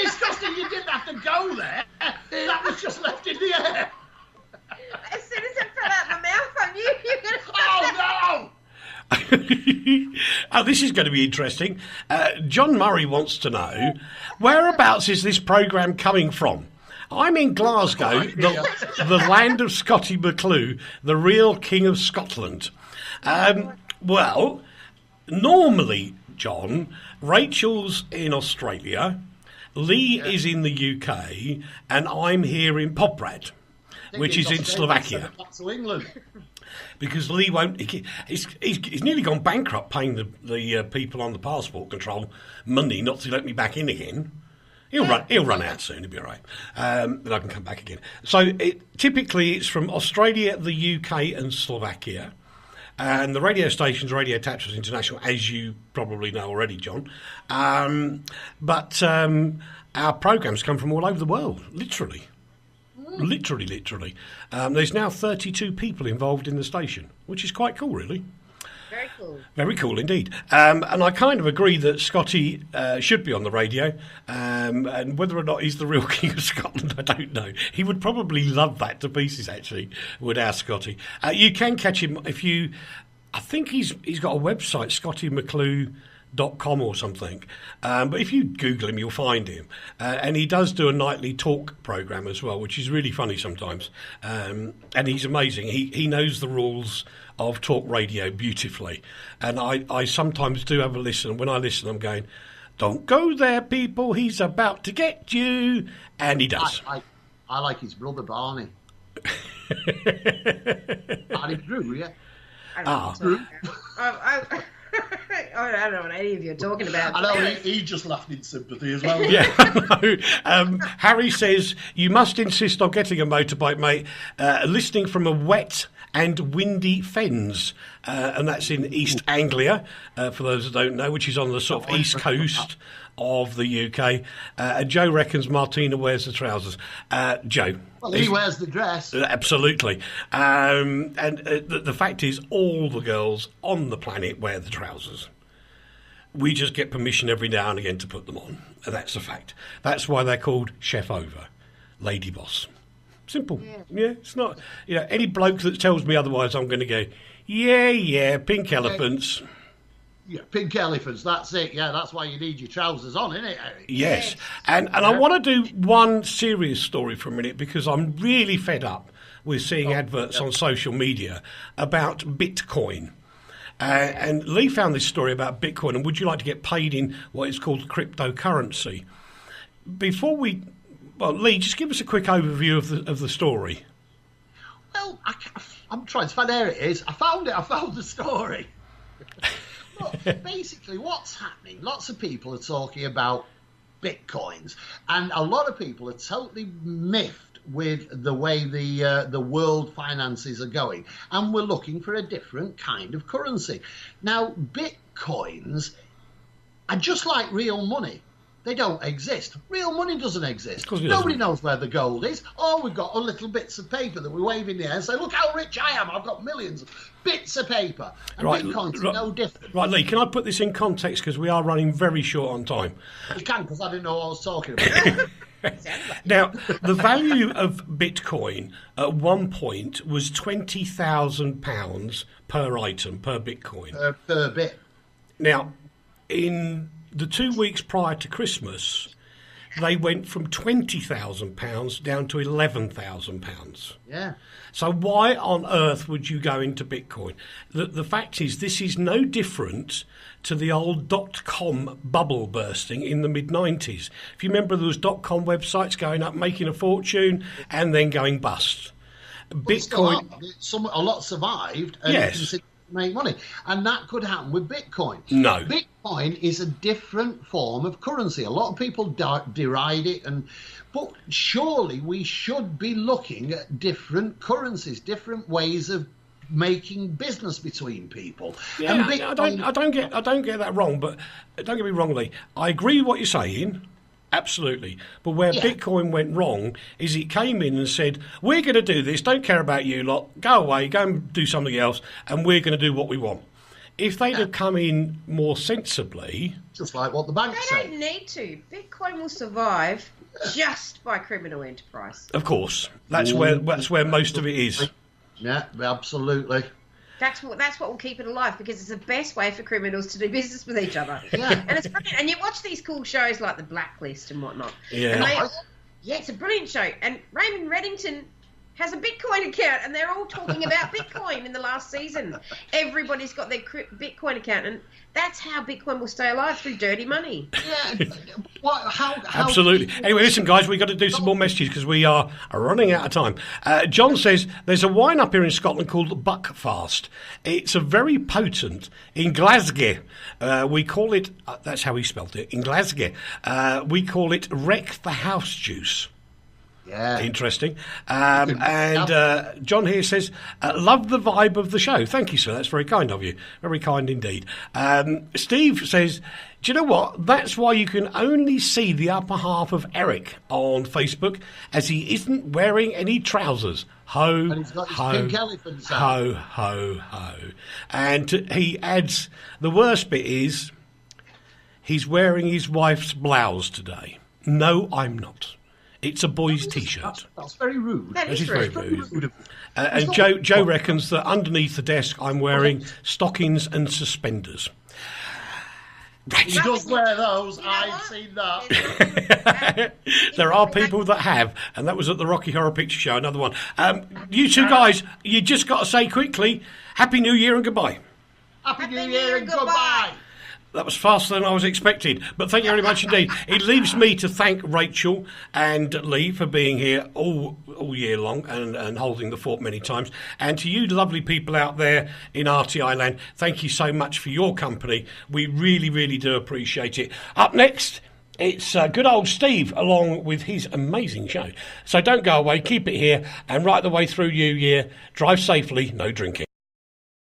disgusting. You didn't have to go there. That was just left in the air. As soon as it fell out my mouth, I knew you were going to... Oh, no! Oh, this is going to be interesting. John Murray wants to know, whereabouts is this programme coming from? I'm in Glasgow, the land of Scotty McClue, the real King of Scotland. Well, normally, John, Rachel's in Australia, Leigh is in the UK, and I'm here in Poprad, which is in Slovakia. Back to England. Because Leigh won't... He's nearly gone bankrupt paying the people on the passport control money not to let me back in again. He'll run out soon. He'll be all right. Then I can come back again. So typically it's from Australia, the UK, and Slovakia. And the radio station's Radio Tatras International, as you probably know already, John. But our programmes come from all over the world, literally. Literally. There's now 32 people involved in the station, which is quite cool, really. Very cool. Very cool indeed. And I kind of agree that Scotty should be on the radio. And whether or not he's the real King of Scotland, I don't know. He would probably love that to pieces, actually, would our Scotty. You can catch him if you... I think he's got a website, scottymcclue.com or something. But if you Google him, you'll find him. And he does do a nightly talk programme as well, which is really funny sometimes. And he's amazing. He knows the rules of talk radio beautifully. And I sometimes do have a listen. When I listen, I'm going, don't go there, people. He's about to get you. And he does. I like his brother, Barney. Barney Drew, yeah. I don't know what any of you are talking about. I know, he just laughed in sympathy as well. Yeah, I know. Harry says, you must insist on getting a motorbike, mate. Listening from a wet and windy fens. And that's in East Anglia, for those that don't know, which is on the sort of east coast of the UK. Joe reckons Martina wears the trousers. Joe. Well, he wears the dress. Absolutely. And the fact is, all the girls on the planet wear the trousers. We just get permission every now and again to put them on. And that's a fact. That's why they're called Chef Over, Lady Boss. Simple. Yeah, it's not... any bloke that tells me otherwise, I'm going to go, yeah, pink elephants... Yeah, pink elephants, that's it. Yeah, that's why you need your trousers on, isn't it, Eric? Yes. And I want to do one serious story for a minute because I'm really fed up with seeing adverts on social media about Bitcoin. And Leigh found this story about Bitcoin, and would you like to get paid in what is called cryptocurrency? Before we... Well, Leigh, just give us a quick overview of the story. Well, I'm trying to find... There it is. I found it. I found the story. Look, basically, what's happening? Lots of people are talking about bitcoins, and a lot of people are totally miffed with the way the world finances are going, and we're looking for a different kind of currency. Now, bitcoins are just like real money. They don't exist. Real money doesn't exist. Nobody knows where the gold is. Oh, we've got little bits of paper that we wave in the air and say, look how rich I am. I've got millions of bits of paper. And Bitcoin's no different. Right, Leigh, can I put this in context because we are running very short on time? You can, because I didn't know what I was talking about. Now, the value of Bitcoin at one point was £20,000 per item, per Bitcoin. Per bit. Now, in... the 2 weeks prior to Christmas, they went from £20,000 down to £11,000. Yeah. So why on earth would you go into Bitcoin? The fact is, this is no different to the old .com bubble bursting in the mid-90s. If you remember, there was .com websites going up, making a fortune, and then going bust. Bitcoin... a lot survived, and yes. Make money, and that could happen with Bitcoin. No, Bitcoin is a different form of currency. A lot of people deride it, but surely we should be looking at different currencies, different ways of making business between people. Yeah, and Bitcoin, I don't get that wrong, but don't get me wrong, Leigh. I agree with what you're saying. Absolutely. But where Bitcoin went wrong is it came in and said, we're going to do this, don't care about you lot, go away, go and do something else, and we're going to do what we want. If they'd have come in more sensibly... Just like what the banks say. They don't need to. Bitcoin will survive just by criminal enterprise. Of course. That's where most of it is. Yeah, absolutely. That's what will keep it alive, because it's the best way for criminals to do business with each other. Yeah. And it's brilliant. And you watch these cool shows like The Blacklist and whatnot. Yeah. And it's a brilliant show. And Raymond Reddington, has a Bitcoin account, and they're all talking about Bitcoin in the last season. Everybody's got their Bitcoin account, and that's how Bitcoin will stay alive, through dirty money. Yeah. How Absolutely. Anyway, listen, guys, we've got to do some more messages because we are running out of time. John says there's a wine up here in Scotland called Buckfast. It's a very potent. In Glasgow, we call it, that's how he spelled it, in Glasgow, we call it Wreck the House Juice. Yeah. Interesting. And John here says, love the vibe of the show. Thank you, sir. That's very kind of you. Very kind indeed. Steve says, do you know what? That's why you can only see the upper half of Eric on Facebook, as he isn't wearing any trousers. Ho, and he's got his pink elephants out. Ho, ho, ho. And he adds, the worst bit is, he's wearing his wife's blouse today. No, I'm not. It's a boy's T-shirt. That's very rude. That is very rude. rude. And Joe reckons that underneath the desk I'm wearing stockings and suspenders. Right. He does wear those. I've seen that. There are people that have, and that was at the Rocky Horror Picture Show, another one. You two guys, you just got to say quickly, Happy New Year and goodbye. Happy New Year and goodbye. That was faster than I was expecting, but thank you very much indeed. It leaves me to thank Rachel and Leigh for being here all year long and holding the fort many times. And to you lovely people out there in RTI land, thank you so much for your company. We really, really do appreciate it. Up next, it's good old Steve along with his amazing show. So don't go away, keep it here, and right the way through New Year, drive safely, no drinking.